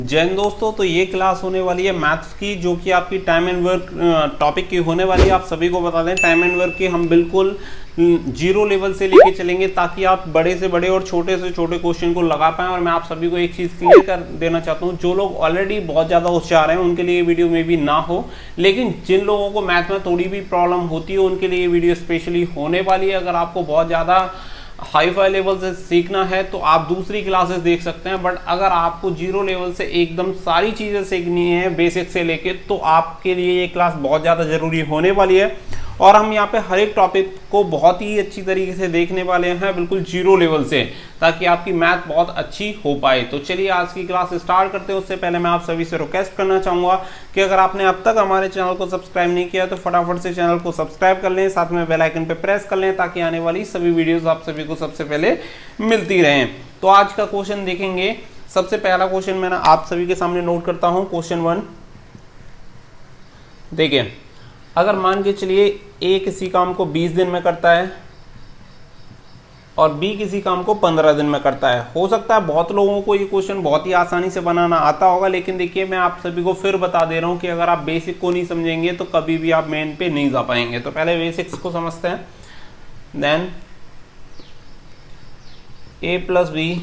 जय हिंद दोस्तों, तो ये क्लास होने वाली है मैथ्स की, जो कि आपकी टाइम एंड वर्क टॉपिक की होने वाली है। आप सभी को बता दें, टाइम एंड वर्क की हम बिल्कुल जीरो लेवल से लेके चलेंगे ताकि आप बड़े से बड़े और छोटे से छोटे क्वेश्चन को लगा पाएं। और मैं आप सभी को एक चीज़ क्लियर कर देना चाहता हूं, जो लोग ऑलरेडी बहुत ज़्यादा होशियार हैं उनके लिए ये वीडियो में भी ना हो, लेकिन जिन लोगों को मैथ में थोड़ी भी प्रॉब्लम होती है उनके लिए ये वीडियो स्पेशली होने वाली है। अगर आपको बहुत ज़्यादा हाई फाई लेवल से सीखना है तो आप दूसरी क्लासेस देख सकते हैं, बट अगर आपको जीरो लेवल से एकदम सारी चीज़ें सीखनी है बेसिक से लेके, तो आपके लिए ये क्लास बहुत ज़्यादा ज़रूरी होने वाली है। और हम यहाँ पे हर एक टॉपिक को बहुत ही अच्छी तरीके से देखने वाले हैं, बिल्कुल जीरो लेवल से, ताकि आपकी मैथ बहुत अच्छी हो पाए। तो चलिए आज की क्लास स्टार्ट करते हैं। उससे पहले मैं आप सभी से रिक्वेस्ट करना चाहूँगा कि अगर आपने अब तक हमारे चैनल को सब्सक्राइब नहीं किया तो फटाफट से चैनल को सब्सक्राइब कर लें, साथ में बेल आइकन पर प्रेस कर लें, ताकि आने वाली सभी वीडियोज़ आप सभी को सबसे पहले मिलती रहें। तो आज का क्वेश्चन देखेंगे। सबसे पहला क्वेश्चन मैं आप सभी के सामने नोट करता हूँ। क्वेश्चन 1 देखिए, अगर मान के चलिए ए किसी काम को 20 दिन में करता है और बी किसी काम को 15 दिन में करता है। हो सकता है बहुत लोगों को ये क्वेश्चन बहुत ही आसानी से बनाना आता होगा, लेकिन देखिए मैं आप सभी को फिर बता दे रहा हूँ कि अगर आप बेसिक को नहीं समझेंगे तो कभी भी आप मेन पे नहीं जा पाएंगे। तो पहले बेसिक्स को समझते हैं, देन ए प्लस बी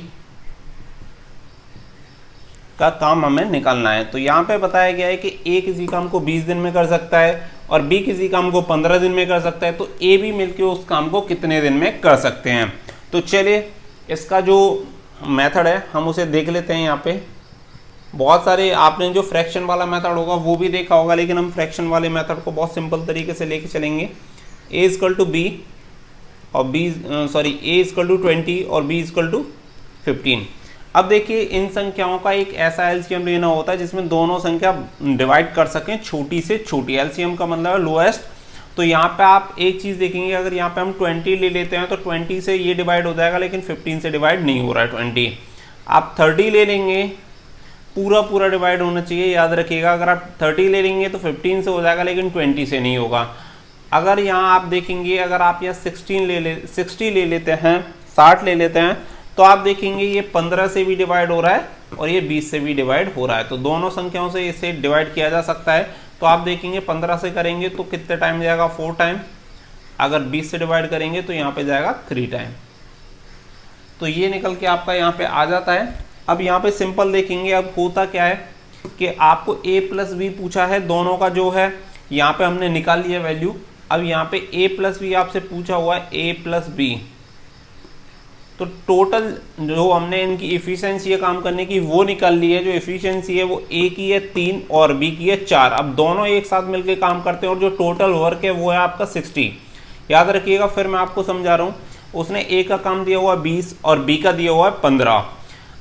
का काम हमें निकालना है। तो यहाँ पे बताया गया है कि ए किसी काम को 20 दिन में कर सकता है और बी किसी काम को 15 दिन में कर सकता है, तो ए भी मिलके उस काम को कितने दिन में कर सकते हैं। तो चलिए इसका जो मेथड है हम उसे देख लेते हैं। यहाँ पे बहुत सारे आपने जो फ्रैक्शन वाला मेथड होगा वो भी देखा होगा, लेकिन हम फ्रैक्शन वाले मेथड को बहुत सिंपल तरीके से लेके चलेंगे। ए इक्वल टू बी और ए इक्वल टू 20 और बी इक्वल टू 15। अब देखिए इन संख्याओं का एक ऐसा एलसीएम लेना होता है जिसमें दोनों संख्या डिवाइड कर सकें छोटी से छोटी। एलसीएम का मतलब है लोएस्ट। तो यहाँ पे आप एक चीज़ देखेंगे, अगर यहाँ पे हम 20 ले लेते हैं तो 20 से ये डिवाइड हो जाएगा, लेकिन 15 से डिवाइड नहीं हो रहा है 20। आप 30 ले लेंगे, पूरा डिवाइड होना चाहिए, याद रखिएगा। अगर आप 30 ले लेंगे तो 15 से हो जाएगा, लेकिन 20 से नहीं होगा। अगर यहाँ आप देखेंगे, अगर आप यहाँ 60 ले लेते हैं, 60 ले लेते हैं, तो आप देखेंगे ये 15 से भी डिवाइड हो रहा है और ये 20 से भी डिवाइड हो रहा है। तो दोनों संख्याओं से इसे डिवाइड किया जा सकता है। तो आप देखेंगे 15 से करेंगे तो कितने टाइम जाएगा, 4 टाइम। अगर 20 से डिवाइड करेंगे तो यहाँ पे जाएगा 3 टाइम। तो ये निकल के आपका यहाँ पे आ जाता है। अब यहाँ पे सिंपल देखेंगे, अब होता क्या है कि आपको ए प्लस बी पूछा है, दोनों का जो है यहाँ पे हमने निकाल लिया वैल्यू। अब यहाँ पे ए प्लस बी आपसे पूछा हुआ है, ए प्लस बी। तो टोटल जो हमने इनकी इफिशियंसी है काम करने की वो निकाल ली है। जो इफिशियंसी है वो ए की है 3 और बी की है 4। अब दोनों एक साथ मिलकर काम करते हैं और जो टोटल वर्क है वो है आपका 60। याद रखिएगा, फिर मैं आपको समझा रहा हूँ। उसने ए का काम दिया हुआ है 20 और बी का दिया हुआ है 15।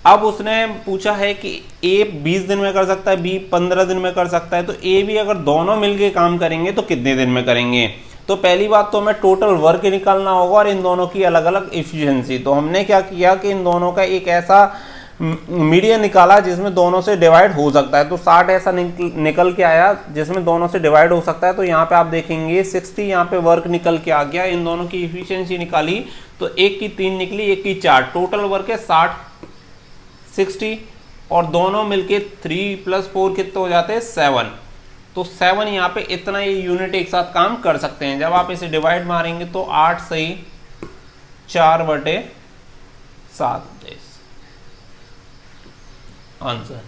अब उसने पूछा है कि ए 20 दिन में कर सकता है, बी 15 दिन में कर सकता है, तो ए भी अगर दोनों मिलके काम करेंगे तो कितने दिन में करेंगे। तो पहली बात तो हमें टोटल वर्क निकालना होगा और इन दोनों की अलग अलग एफिशिएंसी। तो हमने क्या किया कि इन दोनों का एक ऐसा मीडियन निकाला जिसमें दोनों से डिवाइड हो सकता है। तो 60 ऐसा निकल के आया जिसमें दोनों से डिवाइड हो सकता है। तो यहाँ पे आप देखेंगे 60 यहाँ पे वर्क निकल के आ गया। इन दोनों की एफिशिएंसी निकाली तो एक की 3 निकली, एक की 4। टोटल वर्क है 60, 60 और दोनों मिलके 3 + 4 कितने हो जाते हैं, 7। तो 7 यहाँ पे इतना ये यूनिट एक साथ काम कर सकते हैं। जब आप इसे डिवाइड मारेंगे तो 8 सही 4/7 आंसर।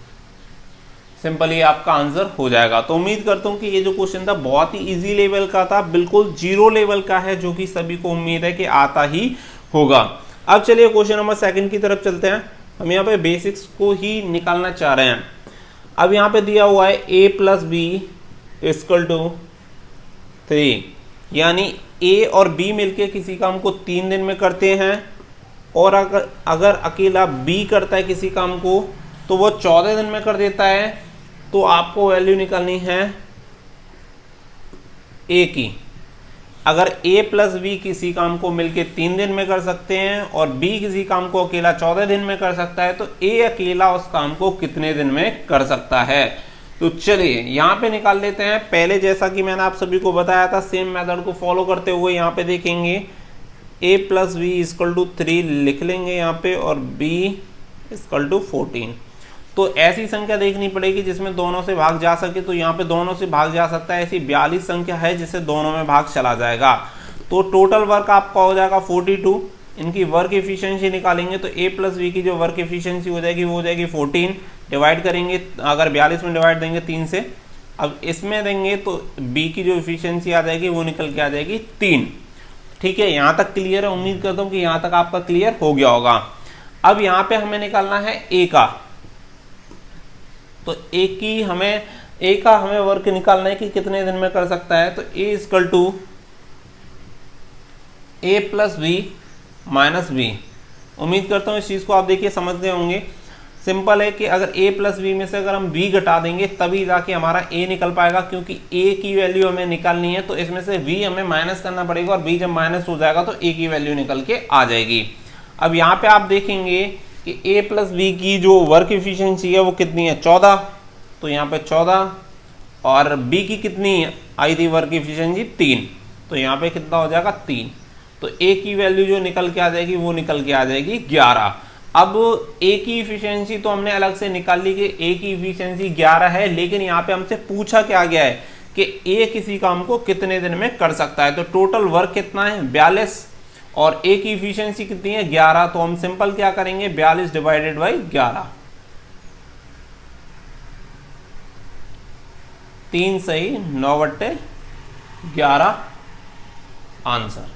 सिंपल ये आपका आंसर हो जाएगा। तो उम्मीद करता हूँ कि ये जो क्वेश्चन था बहुत ही इजी लेवल का था, बिल्कुल जीरो लेवल का है, जो कि सभी को उम्मीद है कि आता ही होगा। अब चलिए क्वेश्चन नंबर 2 की तरफ चलते हैं। हम यहाँ पे बेसिक्स को ही निकालना चाह रहे हैं। अब यहाँ पे दिया हुआ है a plus B equal to 3, यानी a और b मिलके किसी काम को 3 दिन में करते हैं, और अगर अकेला b करता है किसी काम को तो वो 14 दिन में कर देता है। तो आपको वैल्यू निकालनी है a की। अगर a प्लस बी किसी काम को मिलके 3 दिन में कर सकते हैं और b किसी काम को अकेला 14 दिन में कर सकता है, तो a अकेला उस काम को कितने दिन में कर सकता है। तो चलिए यहाँ पे निकाल लेते हैं। पहले जैसा कि मैंने आप सभी को बताया था, सेम मेथड को फॉलो करते हुए यहाँ पे देखेंगे a + b = 3 लिख लेंगे यहाँ पे, और b = 14। तो ऐसी संख्या देखनी पड़ेगी जिसमें दोनों से भाग जा सके, तो यहाँ पे दोनों से भाग जा सकता है, ऐसी 42 संख्या है जिसे दोनों में भाग चला जाएगा। तो टोटल वर्क आपका हो जाएगा 42। इनकी वर्क एफिशिएंसी निकालेंगे तो a प्लस बी की जो वर्क एफिशिएंसी हो जाएगी वो हो जाएगी 14। डिवाइड करेंगे, अगर 42 में डिवाइड देंगे 3 से, अब इसमें देंगे तो b की जो एफिशिएंसी आ जाएगी वो निकल के आ जाएगी 3। ठीक है, यहाँ तक क्लियर है। उम्मीद करता हूँ कि यहाँ तक आपका क्लियर हो गया होगा। अब यहाँ पे हमें निकालना है a का, तो a का हमें वर्क निकालना है कि कितने दिन में कर सकता है। तो a equal to a plus B minus B. उम्मीद करता हूँ इस चीज़ को आप देखिए समझ गए होंगे। सिंपल है कि अगर a प्लस बी में से अगर हम b घटा देंगे तभी जाके हमारा a निकल पाएगा, क्योंकि a की वैल्यू हमें निकालनी है, तो इसमें से v हमें माइनस करना पड़ेगा और b जब माइनस हो जाएगा तो a की वैल्यू निकल के आ जाएगी। अब यहाँ पे आप देखेंगे कि a प्लस बी की जो वर्क एफिशिएंसी है वो कितनी है, 14। तो यहाँ पे 14, और b की कितनी आई थी वर्क एफिशिएंसी, 3। तो यहाँ पे कितना हो जाएगा, 3। तो a की वैल्यू जो निकल के आ जाएगी वो निकल के आ जाएगी 11। अब a की इफिशियंसी तो हमने अलग से निकाल ली कि a की इफिशियंसी 11 है, लेकिन यहाँ पे हमसे पूछा क्या गया है कि a किसी काम को कितने दिन में कर सकता है। तो टोटल वर्क कितना है, 42, और a की इफिशियंसी कितनी है, 11। तो हम सिंपल क्या करेंगे, 42 डिवाइडेड बाई 11, 3 सही 9/11 आंसर।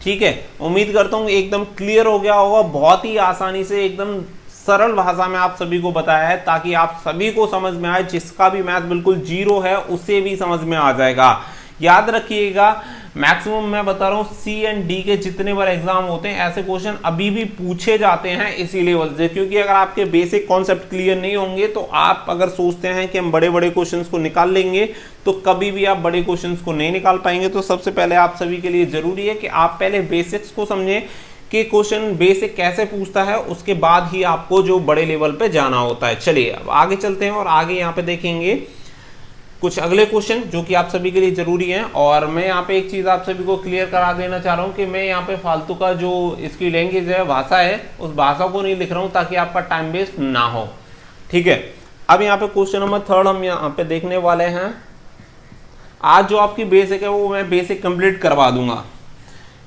ठीक है, उम्मीद करता हूँ एकदम क्लियर हो गया होगा। बहुत ही आसानी से एकदम सरल भाषा में आप सभी को बताया है ताकि आप सभी को समझ में आए। जिसका भी मैथ बिल्कुल जीरो है उसे भी समझ में आ जाएगा। याद रखिएगा, मैक्सिमम मैं बता रहा हूँ सी एंड डी के जितने बार एग्जाम होते हैं ऐसे क्वेश्चन अभी भी पूछे जाते हैं इसी लेवल से, क्योंकि अगर आपके बेसिक कॉन्सेप्ट क्लियर नहीं होंगे तो आप अगर सोचते हैं कि हम बड़े बड़े क्वेश्चंस को निकाल लेंगे तो कभी भी आप बड़े क्वेश्चंस को नहीं निकाल पाएंगे। तो सबसे पहले आप सभी के लिए जरूरी है कि आप पहले बेसिक्स को समझें कि क्वेश्चन बेसिक कैसे पूछता है, उसके बाद ही आपको जो बड़े लेवल पे जाना होता है। चलिए अब आगे चलते हैं और आगे यहाँ पे देखेंगे कुछ अगले क्वेश्चन जो कि आप सभी के लिए जरूरी हैं। और मैं यहाँ पे एक चीज़ आप सभी को क्लियर करा देना चाह रहा हूँ कि मैं यहाँ पे फालतू का जो इसकी लैंग्वेज है, भाषा है, उस भाषा को नहीं लिख रहा हूँ ताकि आपका टाइम वेस्ट ना हो। ठीक है, अब यहाँ पे क्वेश्चन नंबर 3 हम यहाँ पे देखने वाले हैं। आज जो आपकी बेसिक है वो मैं बेसिक कंप्लीट करवा दूंगा।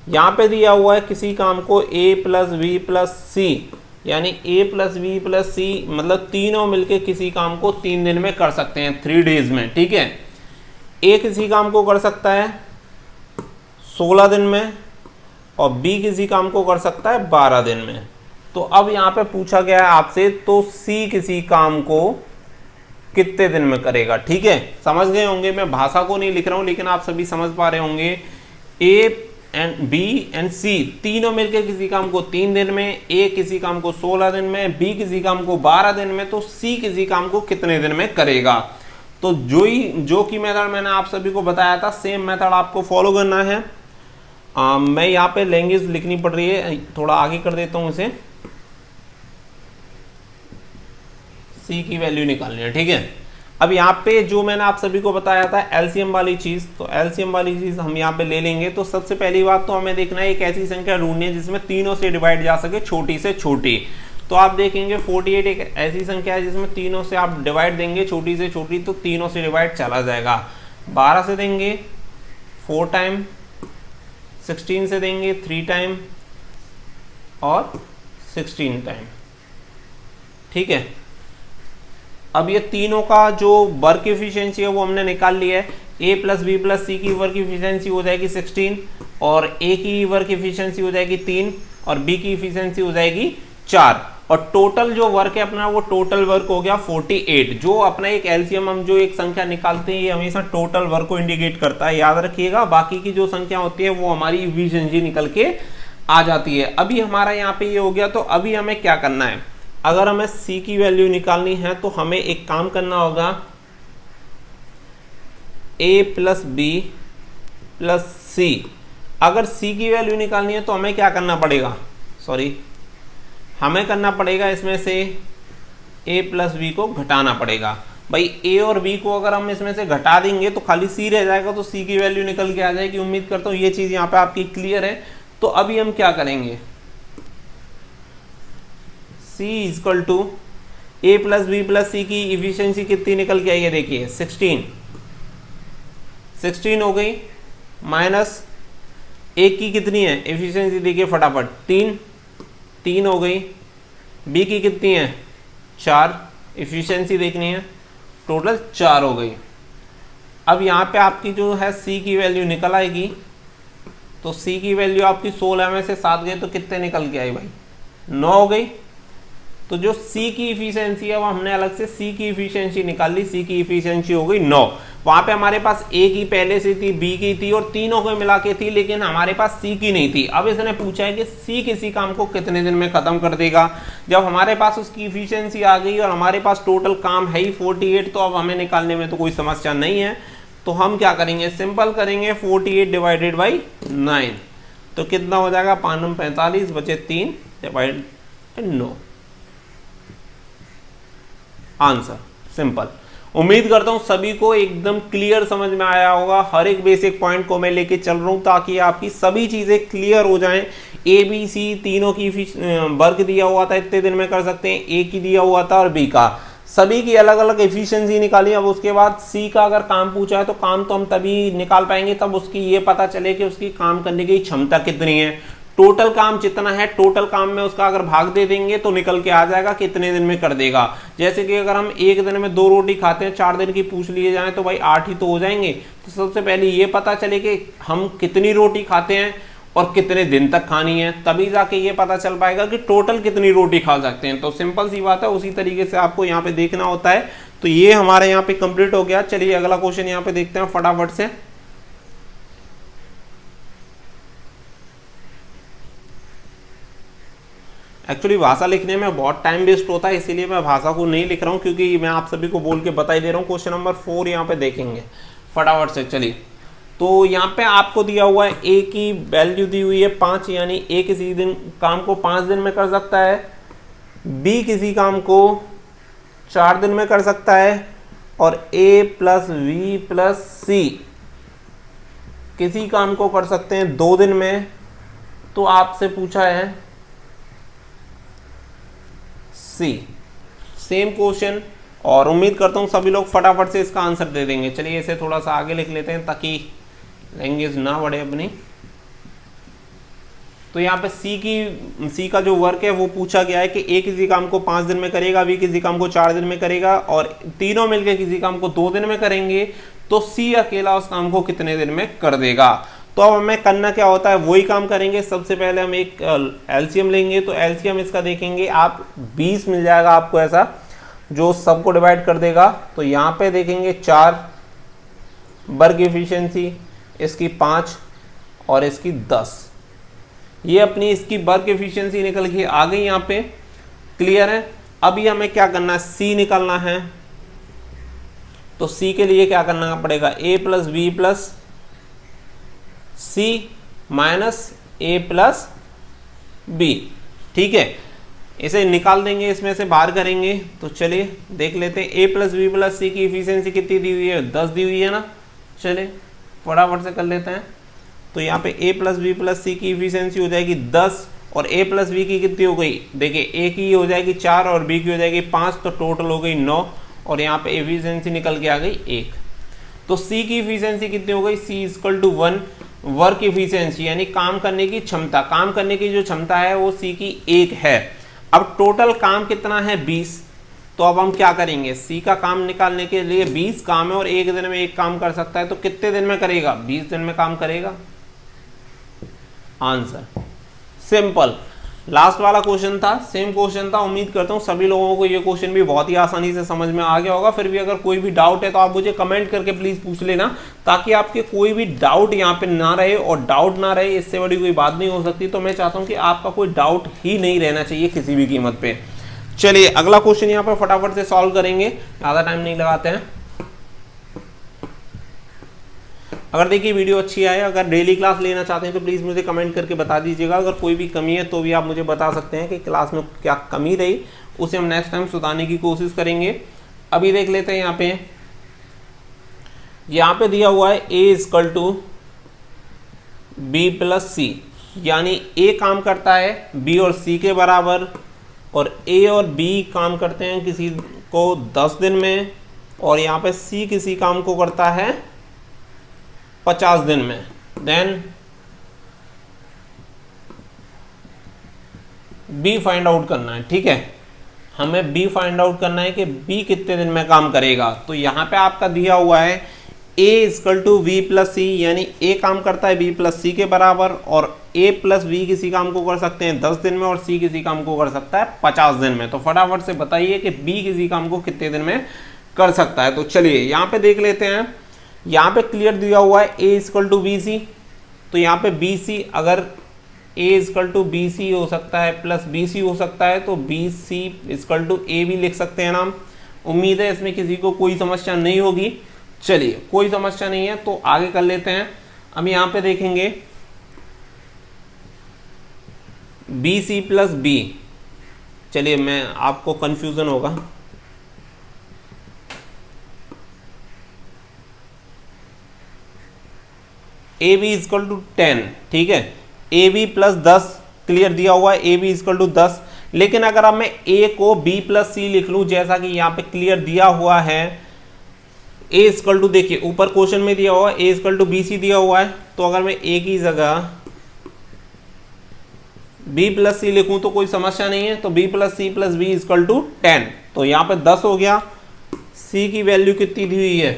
यहाँ पे दिया हुआ है किसी काम को a plus B plus C, यानी a प्लस बी प्लस सी मतलब तीनों मिलके किसी काम को 3 दिन में कर सकते हैं, 3 डेज में। ठीक है, a किसी काम को कर सकता है 16 दिन में और b किसी काम को कर सकता है 12 दिन में। तो अब यहाँ पे पूछा गया है आपसे, तो c किसी काम को कितने दिन में करेगा। ठीक है, समझ गए होंगे, मैं भाषा को नहीं लिख रहा हूँ लेकिन आप सभी समझ पा रहे होंगे। a एंड बी एंड सी तीनों मिलकर किसी काम को 3 दिन में, ए किसी काम को 16 दिन में, बी किसी काम को 12 दिन में, तो सी किसी काम को कितने दिन में करेगा। तो जो कि मेथड मैंने आप सभी को बताया था सेम मेथड आपको फॉलो करना है। मैं यहाँ पे लैंग्वेज लिखनी पड़ रही है, थोड़ा आगे कर देता हूँ इसे। सी की वैल्यू निकालनी है। ठीक है, अब यहाँ पे जो मैंने आप सभी को बताया था एलसीएम वाली चीज, तो एलसीएम वाली चीज हम यहाँ पे ले लेंगे। तो सबसे पहली बात तो हमें देखना है एक ऐसी संख्या ढूंढनी है जिसमें तीनों से डिवाइड जा सके, छोटी से छोटी। तो आप देखेंगे 48 एक ऐसी संख्या है जिसमें तीनों से आप डिवाइड देंगे छोटी से छोटी, तो तीनों से डिवाइड चला जाएगा। 12 से देंगे 4 टाइम, 16 से देंगे 3 टाइम और 16 टाइम। ठीक है, अब ये तीनों का जो वर्क एफिशिएंसी है वो हमने निकाल लिया है। a plus B plus C की वर्क एफिशिएंसी हो जाएगी 16 और a की वर्क एफिशिएंसी हो जाएगी 3 और b की एफिशिएंसी हो जाएगी 4, और टोटल जो वर्क है अपना वो टोटल वर्क हो गया 48। जो अपना एक एलसीएम हम जो एक संख्या निकालते हैं ये हमेशा टोटल वर्क को इंडिकेट करता है, याद रखिएगा। बाकी की जो संख्या होती है वो हमारी एफिशिएंसी निकल के आ जाती है। अभी हमारा यहाँ पे ये हो गया, तो अभी हमें क्या करना है, अगर हमें c की वैल्यू निकालनी है तो हमें एक काम करना होगा, a प्लस बी प्लस सी। अगर c की वैल्यू निकालनी है तो हमें क्या करना पड़ेगा, हमें करना पड़ेगा इसमें से a प्लस बी को घटाना पड़ेगा। भाई a और b को अगर हम इसमें से घटा देंगे तो खाली c रह जाएगा, तो c की वैल्यू निकल के आ जाएगी। उम्मीद करता हूँ ये चीज़ यहाँ पे आपकी क्लियर है। तो अभी हम क्या करेंगे, C equal to A plus B plus C की इफिशियंसी कितनी निकल के आई है, देखिए 16 हो गई, माइनस एक की कितनी है एफिशिएंसी, देखिए फटाफट 3 हो गई, बी की कितनी है 4, एफिशिएंसी देखनी है, टोटल 4 हो गई। अब यहाँ पे आपकी जो है सी की वैल्यू निकल आएगी, तो सी की वैल्यू आपकी 16 में से 7 गए तो कितने निकल के आई भाई, 9 हो गई। तो जो सी की इफिशियंसी है वो हमने अलग से सी की इफिशियंसी निकाल ली, सी की इफिशियंसी हो गई 9। वहां पे हमारे पास ए की पहले से थी, बी की थी और तीनों को मिला के थी, लेकिन हमारे पास सी की नहीं थी। अब इसने पूछा है कि सी किसी काम को कितने दिन में खत्म कर देगा। जब हमारे पास उसकी इफिशियंसी आ गई और हमारे पास टोटल काम है ही 48, तो अब हमें निकालने में तो कोई समस्या नहीं है। तो हम क्या करेंगे, सिंपल करेंगे 48 डिवाइडेड बाई 9, तो कितना हो जाएगा 5 45 बचे 3 डिवाइड 9, आंसर सिंपल। उम्मीद करता हूं सभी को एकदम क्लियर समझ में आया होगा। हर एक बेसिक पॉइंट को मैं लेके चल रहा हूं ताकि आपकी सभी चीजें क्लियर हो जाएं। ए बी सी तीनों की वर्क दिया हुआ था, इतने दिन में कर सकते हैं, ए की दिया हुआ था और बी का, सभी की अलग अलग एफिशिएंसी निकाली। अब उसके बाद सी का अगर काम पूछा है तो काम तो हम तभी निकाल पाएंगे तब उसकी ये पता चले कि उसकी काम करने की क्षमता कितनी है। टोटल काम जितना है, टोटल काम में उसका अगर भाग दे देंगे तो निकल के आ जाएगा कितने दिन में कर देगा। जैसे कि अगर हम एक दिन में 2 रोटी खाते हैं, 4 दिन की पूछ लिए जाए तो भाई 8 ही तो हो जाएंगे। तो सबसे पहले ये पता चले कि हम कितनी रोटी खाते हैं और कितने दिन तक खानी है, तभी जाके ये पता चल पाएगा कि टोटल कितनी रोटी खा सकते हैं। तो सिंपल सी बात है, उसी तरीके से आपको यहाँ पे देखना होता है। तो ये हमारे यहाँ पे कंप्लीट हो गया। चलिए अगला क्वेश्चन यहाँ पे देखते हैं फटाफट से। एक्चुअली भाषा लिखने में बहुत टाइम वेस्ट होता है, इसीलिए मैं भाषा को नहीं लिख रहा हूँ, क्योंकि मैं आप सभी को बोल के बता ही दे रहा हूँ। क्वेश्चन नंबर 4 यहाँ पे देखेंगे फटाफट से। चलिए, तो यहाँ पे आपको दिया हुआ है ए की वैल्यू दी हुई है 5, यानी ए किसी दिन काम को 5 दिन में कर सकता है, बी किसी काम को 4 दिन में कर सकता है, और ए प्लस वी प्लस सी किसी काम को कर सकते हैं 2 दिन में। तो आपसे पूछा है सी, सेम क्वेश्चन, और उम्मीद करता हूं सभी लोग फटाफट से इसका आंसर दे देंगे। चलिए इसे थोड़ा सा आगे लिख लेते हैं ताकि लैंग्वेज ना बढ़े अपनी। तो यहाँ पे सी का जो वर्क है वो पूछा गया है कि ए किसी काम को 5 दिन में करेगा, बी किसी काम को 4 दिन में करेगा, और तीनों मिलकर किसी काम को 2 दिन में करेंगे, तो सी अकेला उस काम को कितने दिन में कर देगा। तो अब हमें करना क्या होता है, वही काम करेंगे। सबसे पहले हम एक एलसीएम लेंगे, तो एलसीएम इसका देखेंगे आप 20 मिल जाएगा आपको ऐसा, जो सबको डिवाइड कर देगा। तो यहाँ पे देखेंगे 4 वर्क एफिशिएंसी, इसकी 5 और इसकी 10, ये अपनी इसकी वर्क एफिशिएंसी निकल के आ गई यहाँ पे। क्लियर है। अभी हमें क्या करना है, सी निकालना है। तो सी के लिए क्या करना पड़ेगा, ए प्लस बी प्लस सी माइनस ए प्लस बी। ठीक है, इसे निकाल देंगे, इसमें से बाहर करेंगे। तो चलिए देख लेते हैं, ए प्लस बी प्लस सी की इफिशियंसी कितनी दी हुई है, 10 दी हुई है ना। चलिए फटाफट से कर लेते हैं। तो यहाँ पे ए प्लस बी प्लस सी की इफिशियंसी हो जाएगी 10, और ए प्लस बी की कितनी हो गई, देखिए ए की हो जाएगी 4 और बी की हो जाएगी 5, तो टोटल हो गई 9, और यहाँ पे एफिशिएंसी निकल के आ गई 1। तो सी की इफिशियंसी कितनी हो गई, सी इक्वल टू 1 वर्क इफिशियंसी, यानी काम करने की क्षमता, काम करने की जो क्षमता है वो सी की 1 है। अब टोटल काम कितना है 20। तो अब हम क्या करेंगे, सी का काम निकालने के लिए 20 काम है और एक दिन में एक काम कर सकता है, तो कितने दिन में करेगा, 20 दिन में काम करेगा। Answer simple. लास्ट वाला क्वेश्चन था, सेम क्वेश्चन था। उम्मीद करता हूँ सभी लोगों को ये क्वेश्चन भी बहुत ही आसानी से समझ में आ गया होगा। फिर भी अगर कोई भी डाउट है तो आप मुझे कमेंट करके प्लीज पूछ लेना, ताकि आपके कोई भी डाउट यहाँ पे ना रहे, और डाउट ना रहे इससे बड़ी कोई बात नहीं हो सकती। तो मैं चाहता हूँ कि आपका कोई डाउट ही नहीं रहना चाहिए किसी भी कीमत पे। चलिए अगला क्वेश्चन यहाँ पर फटाफट से सॉल्व करेंगे, ज़्यादा टाइम नहीं लगाते हैं। अगर देखिए वीडियो अच्छी आए, अगर डेली क्लास लेना चाहते हैं तो प्लीज़ मुझे कमेंट करके बता दीजिएगा। अगर कोई भी कमी है तो भी आप मुझे बता सकते हैं कि क्लास में क्या कमी रही, उसे हम नेक्स्ट टाइम सुधारने की कोशिश करेंगे। अभी देख लेते हैं यहाँ पे दिया हुआ है ए equal to B plus C, यानी ए काम करता है बी और सी के बराबर, और ए और बी काम करते हैं किसी को 10 दिन में, और यहाँ पे सी किसी काम को करता है 50 दिन में। देन बी फाइंड आउट करना है, ठीक है, हमें बी फाइंड आउट करना है कि बी कितने दिन में काम करेगा। तो यहाँ पे आपका दिया हुआ है a equal to V plus C, यानी a काम करता है b प्लस सी के बराबर, और a प्लस b किसी काम को कर सकते हैं 10 दिन में, और c किसी काम को कर सकता है 50 दिन में। तो फटाफट से बताइए कि b किसी काम को कितने दिन में कर सकता है। तो चलिए यहाँ पे देख लेते हैं, यहाँ पे क्लियर दिया हुआ है a equal to B C, तो यहाँ पे बी सी, अगर a equal to B C हो सकता है प्लस बी सी हो सकता है, तो बी सी इक्वल टू ए भी लिख सकते हैं नाम। उम्मीद है इसमें किसी को कोई समस्या नहीं होगी। चलिए कोई समस्या नहीं है तो आगे कर लेते हैं। अब यहाँ पे देखेंगे बी सी प्लस बी, चलिए मैं आपको कंफ्यूजन होगा, ए बी इक्वल टू 10, ठीक है, ए बी प्लस 10 क्लियर दिया हुआ है, ए बी इक्वल टू 10। लेकिन अगर अब मैं ए को बी प्लस सी लिख लूँ जैसा कि यहाँ पे क्लियर दिया हुआ है, ए इक्वल टू, देखिए ऊपर क्वेश्चन में दिया हुआ है ए इक्वल टू बी सी दिया हुआ है, तो अगर मैं ए की जगह बी प्लस सी लिखूं तो कोई समस्या नहीं है। तो B plus C plus B equal to 10, तो यहाँ पे 10 हो गया। सी की वैल्यू कितनी दी हुई है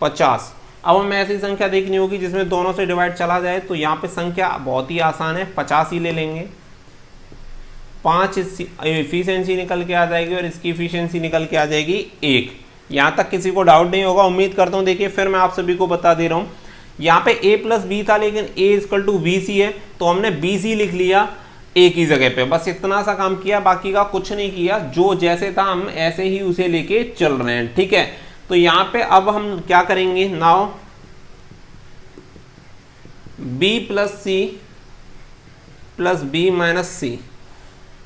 50। अब हमें ऐसी संख्या देखनी होगी जिसमें दोनों से डिवाइड चला जाए, तो यहाँ पे संख्या बहुत ही आसान है, 50 ही ले लेंगे। 5 इफिशियंसी निकल के आ जाएगी और इसकी इफिशियंसी निकल के आ जाएगी 1। यहाँ तक किसी को डाउट नहीं होगा उम्मीद करता हूँ। देखिए फिर मैं आप सभी को बता दे रहा हूँ, यहाँ पे a प्लस बी था लेकिन a equal to B C है, तो हमने बी सी लिख लिया a की जगह पे, बस इतना सा काम किया, बाकी का कुछ नहीं किया। जो जैसे था हम ऐसे ही उसे लेके चल रहे हैं, ठीक है। तो यहाँ पे अब हम क्या करेंगे, now b plus C plus B minus C,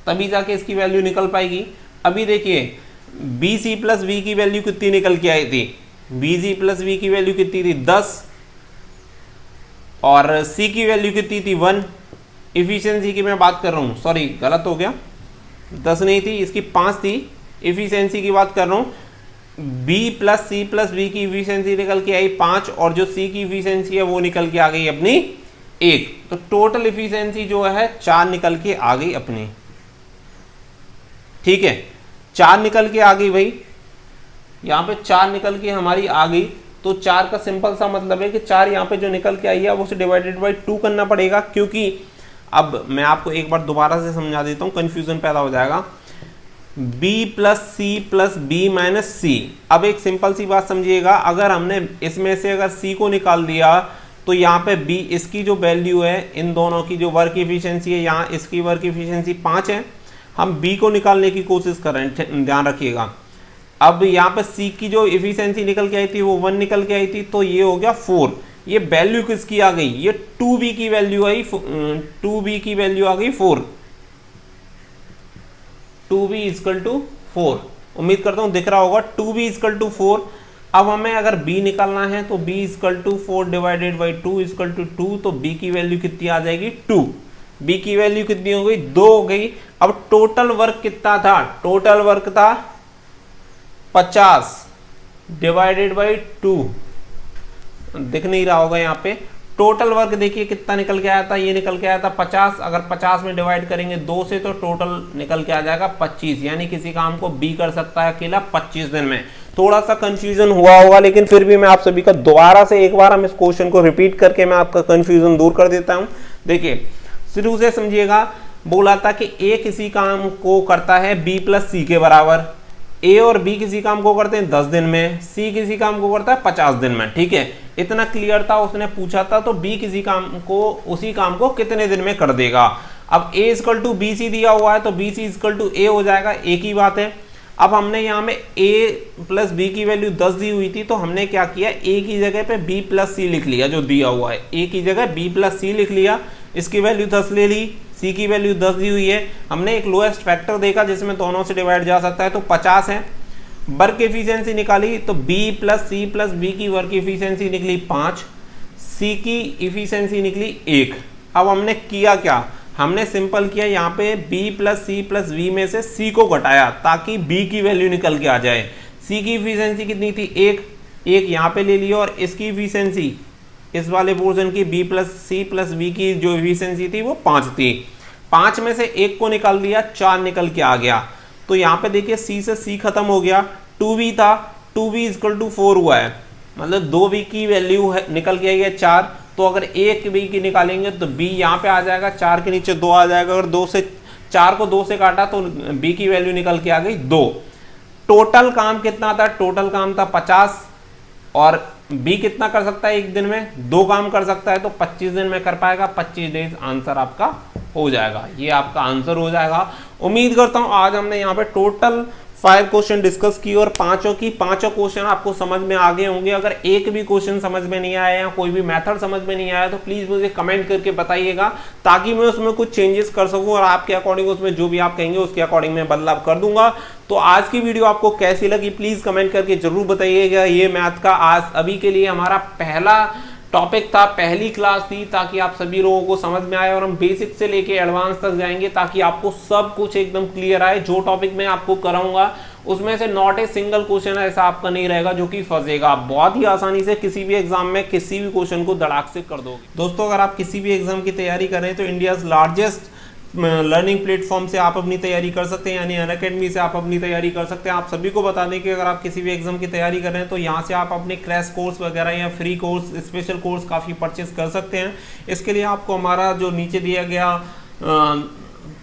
तभी जाके इसकी वैल्यू निकल पाएगी। अभी देखिए बी सी प्लस बी की वैल्यू कितनी निकल के आई थी, बी सी प्लस बी की वैल्यू कितनी थी 10, और सी की वैल्यू कितनी थी 1। इफिशियंसी की मैं बात कर रहा हूँ, सॉरी गलत हो गया, 10 नहीं थी, इसकी 5 थी। इफिशियंसी की बात कर रहा हूँ, B plus C plus B की इफिशियंसी निकल के आई 5, और जो सी की इफिशियंसी है वो निकल के आ गई अपनी 1। तो टोटल इफिशियंसी जो है 4 निकल के आ गई अपनी, ठीक है, 4 निकल के आ गई भाई, यहाँ पे 4 निकल के हमारी आ गई। तो 4 का सिंपल सा मतलब है कि 4 यहाँ पे जो निकल के आई है वो उसे डिवाइडेड बाई 2 करना पड़ेगा, क्योंकि अब मैं आपको एक बार दोबारा से समझा देता हूँ, कंफ्यूजन पैदा हो जाएगा। b plus C plus B minus C, अब एक सिंपल सी बात समझिएगा, अगर हमने इसमें से अगर c को निकाल दिया तो यहाँ पे b, इसकी जो वैल्यू है, इन दोनों की जो वर्क इफिशियंसी है, यहाँ इसकी वर्क इफिशियंसी 5 है, हम b को निकालने की कोशिश कर रहे हैं, ध्यान रखिएगा। अब यहाँ पे c की जो इफिशियंसी निकल के आई थी वो 1 निकल के आई थी, तो ये हो गया 4। ये वैल्यू किसकी आ गई, ये 2b की वैल्यू आई, 2b की वैल्यू आ गई 4, 2b इक्वल टू 4। उम्मीद करता हूँ दिख रहा होगा, 2b इक्वल टू 4। अब हमें अगर b निकालना है तो b equal to 4 divided by 2 equal to 2, तो b की वैल्यू कितनी आ जाएगी 2। b की वैल्यू कितनी हो गई 2 हो गई। अब टोटल वर्क कितना था, टोटल वर्क था 50 डिवाइडेड बाई 2, दिख नहीं रहा होगा यहाँ पे। टोटल वर्क देखिए कितना निकल के आया था, ये निकल के आया था 50। अगर 50 में डिवाइड करेंगे 2 से तो टोटल निकल के आ जाएगा 25, यानी किसी काम को बी कर सकता है अकेला 25 दिन में। थोड़ा सा कंफ्यूजन हुआ होगा, लेकिन फिर भी मैं आप सभी का दोबारा से एक बार हम इस क्वेश्चन को रिपीट करके मैं आपका कंफ्यूजन दूर कर देता हूँ। देखिए शुरू से समझिएगा, बोला था कि ए किसी काम को करता है बी प्लस सी के बराबर, ए और बी किसी काम को करते हैं 10 दिन में, सी किसी काम को करता है 50 दिन में, ठीक है, इतना क्लियर था। उसने पूछा था तो बी किसी काम को, उसी काम को कितने दिन में कर देगा। अब a equal to B C दिया हुआ है तो B C equal to A हो जाएगा, एक ही बात है। अब हमने यहाँ में a प्लस बी की वैल्यू 10 दी हुई थी, तो हमने क्या किया, a की जगह पे b प्लस सी लिख लिया, जो दिया हुआ है a की जगह b प्लस सी लिख लिया, इसकी वैल्यू 10 ले ली, c की वैल्यू 10 दी हुई है। हमने एक लोएस्ट फैक्टर देखा जिसमें दोनों से डिवाइड जा सकता है, तो 50 है। वर्क एफिशिएंसी निकाली तो b plus C plus B की वर्क एफिशिएंसी निकली 5, c की एफिशिएंसी निकली 1। अब हमने किया क्या, हमने सिंपल किया यहाँ पे b plus C plus V में से c को घटाया ताकि b की वैल्यू निकल के आ जाए। c की इफिशियंसी कितनी थी, एक यहाँ पे ले लिया, और इसकी इफिशियंसी इस वाले पोर्शन की b plus C plus V की जो इफिशियंसी थी वो 5 थी। 5 में से 1 को निकाल दिया, 4 निकल के आ गया। तो यहाँ पे देखिए c से c खत्म हो गया, 2v था, 2v इक्वल टू 4 हुआ है, मतलब 2v की वैल्यू है निकल के आई है 4। तो अगर 1v की निकालेंगे तो b यहाँ पे आ जाएगा, 4 के नीचे 2 आ जाएगा। अगर 4 को 2 से काटा तो b की वैल्यू निकल के आ गई 2। टोटल काम कितना था, टोटल काम था 50, और b कितना कर सकता है एक दिन में, 2 काम कर सकता है, तो 25 दिन में कर पाएगा, 25 डेज आंसर आपका हो जाएगा। ये आपका आंसर हो जाएगा। उम्मीद करता हूं आज हमने यहाँ पे टोटल 5 क्वेश्चन डिस्कस की और पांचों क्वेश्चन आपको समझ में आ गए होंगे। अगर एक भी क्वेश्चन समझ में नहीं आया या कोई भी मेथड समझ में नहीं आया तो प्लीज मुझे कमेंट करके बताइएगा, ताकि मैं उसमें कुछ चेंजेस कर सकूं और आपके अकॉर्डिंग उसमें जो भी आप कहेंगे उसके अकॉर्डिंग मैं बदलाव कर दूंगा। तो आज की वीडियो आपको कैसी लगी प्लीज कमेंट करके जरूर बताइएगा। ये मैथ का आज अभी के लिए हमारा पहला टॉपिक था, पहली क्लास थी, ताकि आप सभी लोगों को समझ में आए, और हम बेसिक से लेके एडवांस तक जाएंगे ताकि आपको सब कुछ एकदम क्लियर आए। जो टॉपिक मैं आपको कराऊंगा उसमें से नॉट ए सिंगल क्वेश्चन ऐसा आपका नहीं रहेगा जो कि फंसेगा। आप बहुत ही आसानी से किसी भी एग्जाम में किसी भी क्वेश्चन को धड़ाक से कर दोगे। दोस्तों अगर आप किसी भी एग्जाम की तैयारी कर रहे हैं तो इंडियाज लार्जेस्ट लर्निंग प्लेटफॉर्म से आप अपनी तैयारी कर सकते हैं, यानी अनअकैडमी से आप अपनी तैयारी कर सकते हैं। आप सभी को बता दें कि अगर आप किसी भी एग्जाम की तैयारी कर रहे हैं तो यहाँ से आप अपने क्रैश कोर्स वगैरह या फ्री कोर्स, स्पेशल कोर्स काफ़ी परचेस कर सकते हैं। इसके लिए आपको हमारा जो नीचे दिया गया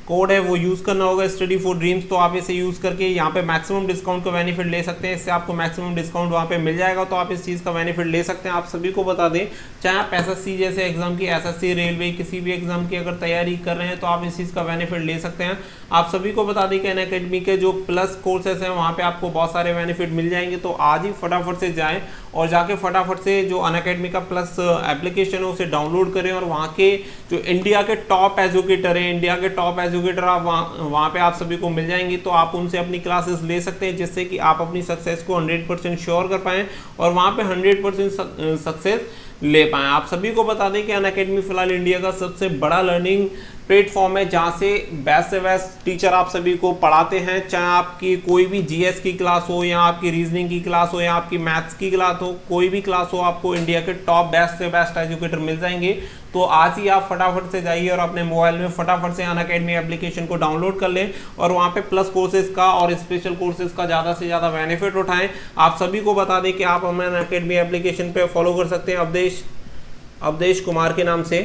कोड है वो यूज़ करना होगा, स्टडी फॉर ड्रीम्स। तो आप इसे यूज़ करके यहाँ पे मैक्सिमम डिस्काउंट का बेनिफिट ले सकते हैं। इससे आपको मैक्सिमम डिस्काउंट वहाँ पे मिल जाएगा, तो आप इस चीज़ का बेनिफिट ले सकते हैं। आप सभी को बता दें, चाहे आप एसएससी जैसे एग्जाम की, एसएससी, रेलवे, किसी भी एग्जाम की अगर तैयारी कर रहे हैं तो आप इस चीज़ का बेनिफिट ले सकते हैं। आप सभी को बता दें कि अनअकैडमी के जो प्लस कोर्सेस हैं वहाँ पर आपको बहुत सारे बेनिफिट मिल जाएंगे। तो आज ही फटाफट से जाएँ और जाके फटाफट से जो अनअकैडमी का प्लस एप्लीकेशन है उसे डाउनलोड करें, और वहाँ के जो इंडिया के टॉप एजुकेटर हैं, इंडिया के टॉप एजुकेटर आप वहाँ पे आप सभी को मिल जाएंगी। तो आप उनसे अपनी क्लासेस ले सकते हैं, जिससे कि आप अपनी सक्सेस को 100% श्योर कर पाएँ और वहाँ पे 100% सक्सेस ले पाएँ। आप सभी को बता दें कि अनअकैडमी फिलहाल इंडिया का सबसे बड़ा लर्निंग प्लेटफॉर्म है, जहाँ से बेस्ट टीचर आप सभी को पढ़ाते हैं। चाहे आपकी कोई भी जीएस की क्लास हो, या आपकी रीजनिंग की क्लास हो, या आपकी मैथ्स की क्लास हो, कोई भी क्लास हो, आपको इंडिया के टॉप बेस्ट से बेस्ट एजुकेटर मिल जाएंगे। तो आज ही आप फटाफट से जाइए और अपने मोबाइल में फटाफट से अनअकैडमी एप्लीकेशन को डाउनलोड कर लें और वहाँ पे प्लस कोर्सेज का और स्पेशल कोर्सेज का ज़्यादा से ज़्यादा बेनिफिट उठाएं। आप सभी को बता दें कि आप हमें अनअकैडमी एप्लीकेशन पे फॉलो कर सकते हैं, अवधेश कुमार के नाम से।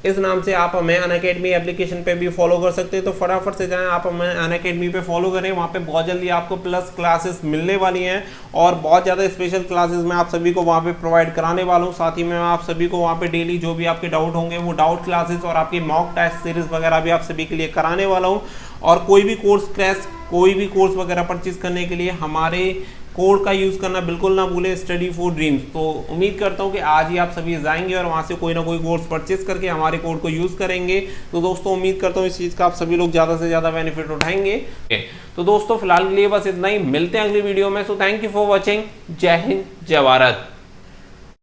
इस नाम से आप हमें अनअकैडमी एप्लीकेशन पे भी फॉलो कर सकते हैं। तो फटाफट से जाएं, आप हमें अनअकैडमी पे फॉलो करें। वहाँ पे बहुत जल्दी आपको प्लस क्लासेस मिलने वाली हैं और बहुत ज़्यादा स्पेशल क्लासेस मैं आप सभी को वहाँ पे प्रोवाइड कराने वाला हूँ। साथ ही में आप सभी को वहाँ पे डेली जो भी आपके डाउट होंगे वो डाउट क्लासेस और आपकी मॉक टेस्ट सीरीज वगैरह भी आप सभी के लिए कराने वाला हूँ। और कोई भी कोर्स वगैरह परचेज करने के लिए हमारे कोड का यूज़ करना बिल्कुल ना भूलें, स्टडी फॉर ड्रीम्स। तो उम्मीद करता हूँ कि आज ही आप सभी जाएंगे और वहाँ से कोई ना कोई कोर्स परचेस करके हमारे कोड को यूज़ करेंगे। तो दोस्तों उम्मीद करता हूँ इस चीज़ का आप सभी लोग ज़्यादा से ज़्यादा बेनिफिट उठाएंगे। तो दोस्तों फिलहाल के लिए बस इतना ही, मिलते हैं अगली वीडियो में। So thank you for watching. जय हिंद, जय भारत।